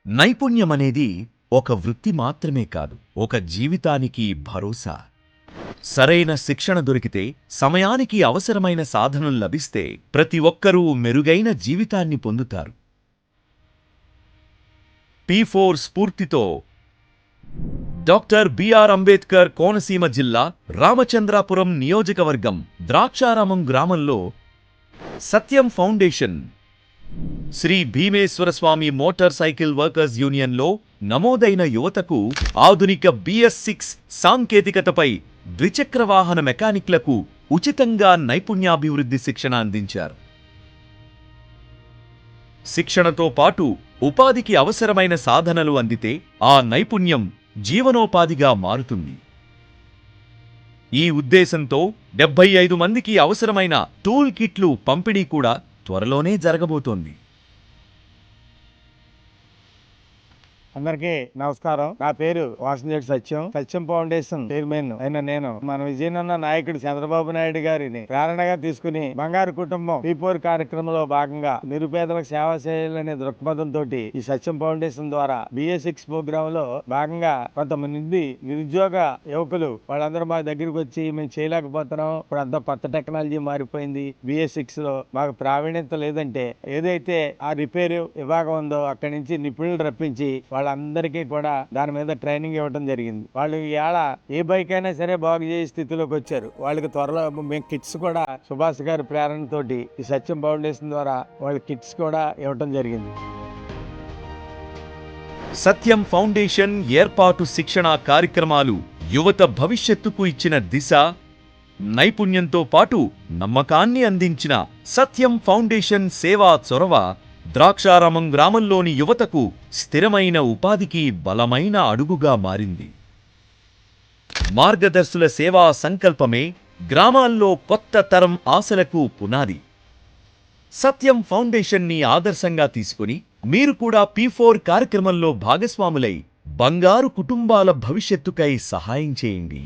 నైపుణ్యమనేది ఒక వృత్తి మాత్రమే కాదు, ఒక జీవితానికి భరోసా. సరైన శిక్షణ దొరికితే, సమయానికి అవసరమైన సాధనం లభిస్తే ప్రతి ఒక్కరూ మెరుగైన జీవితాన్ని పొందుతారు. P4 స్ఫూర్తితో డాక్టర్ బిఆర్ అంబేద్కర్ కోనసీమ జిల్లా రామచంద్రాపురం నియోజకవర్గం ద్రాక్షారామం గ్రామంలో Satyam foundation Shri Bhimeswaraswamy motor cycle workers యూనియన్లో నమోదైన యువతకు ఆధునిక BS6 సాంకేతికతపై ద్విచక్ర వాహన మెకానిక్లకు ఉచితంగా నైపుణ్యాభివృద్ధి శిక్షణ అందించారు. శిక్షణతో పాటు ఉపాధికి అవసరమైన సాధనలు అందితే ఆ నైపుణ్యం జీవనోపాధిగా మారుతుంది. ఈ ఉద్దేశంతో 75 మందికి అవసరమైన టూల్ కిట్లు పంపిణీ కూడా త్వరలోనే జరగబోతోంది. అందరికీ నమస్కారం. నా పేరు వాసంశెట్టి సత్యం. సత్యం ఫౌండేషన్ చైర్మన్ అయిన నేను మన విజయనగర నాయకుడు చంద్రబాబు నాయుడు గారిని ప్రేరణగా తీసుకుని బంగారు కుటుంబం P4 కార్యక్రమంలో భాగంగా నిరుపేదలకు సేవ చేయాలనే దృక్పథంతో ఈ సత్యం ఫౌండేషన్ ద్వారా BS6 ప్రోగ్రామ్ లో భాగంగా కొంతమంది నిరుద్యోగ యువకులు వాళ్ళందరూ మా దగ్గరికి వచ్చి మేము చేయలేకపోతున్నాం, ఇప్పుడు అంతా కొత్త టెక్నాలజీ మారిపోయింది, BS6 లో మాకు ప్రావీణ్యత లేదంటే ఏదైతే ఆ రిపేర్ విభాగం ఉందో అక్కడి నుంచి నిపుణులు రప్పించి వాళ్ళందరికీ కూడా దాని మీద ట్రైనింగ్ ఇవ్వడం జరిగింది. వాళ్ళు ఇవాళ ఏ బైక్ అయినా సరే బాగు చేసే స్థితిలోకి వచ్చారు. వాళ్ళకి త్వరలో మేము కిట్స్ కూడా సుభాష్ గారి ప్రేరణతోటి ఈ సత్యం ఫౌండేషన్ ద్వారా వాళ్ళ కిట్స్ కూడా ఇవ్వడం జరిగింది. సత్యం ఫౌండేషన్ ఏర్పాటు శిక్షణ కార్యక్రమాలు యువత భవిష్యత్తుకు ఇచ్చిన దిశ, నైపుణ్యంతో పాటు నమ్మకాన్ని అందించిన సత్యం ఫౌండేషన్ సేవా చొరవ ద్రాక్షారామం గ్రామంలోని యువతకు స్థిరమైన ఉపాధికి బలమైన అడుగుగా మారింది. మార్గదర్శుల సేవా సంకల్పమే గ్రామాల్లో కొత్త తరం ఆశలకు పునాది. సత్యం ఫౌండేషన్ని ఆదర్శంగా తీసుకుని మీరు కూడా P4 కార్యక్రమంలో భాగస్వాములై బంగారు కుటుంబాల భవిష్యత్తుకై సహాయం చేయండి.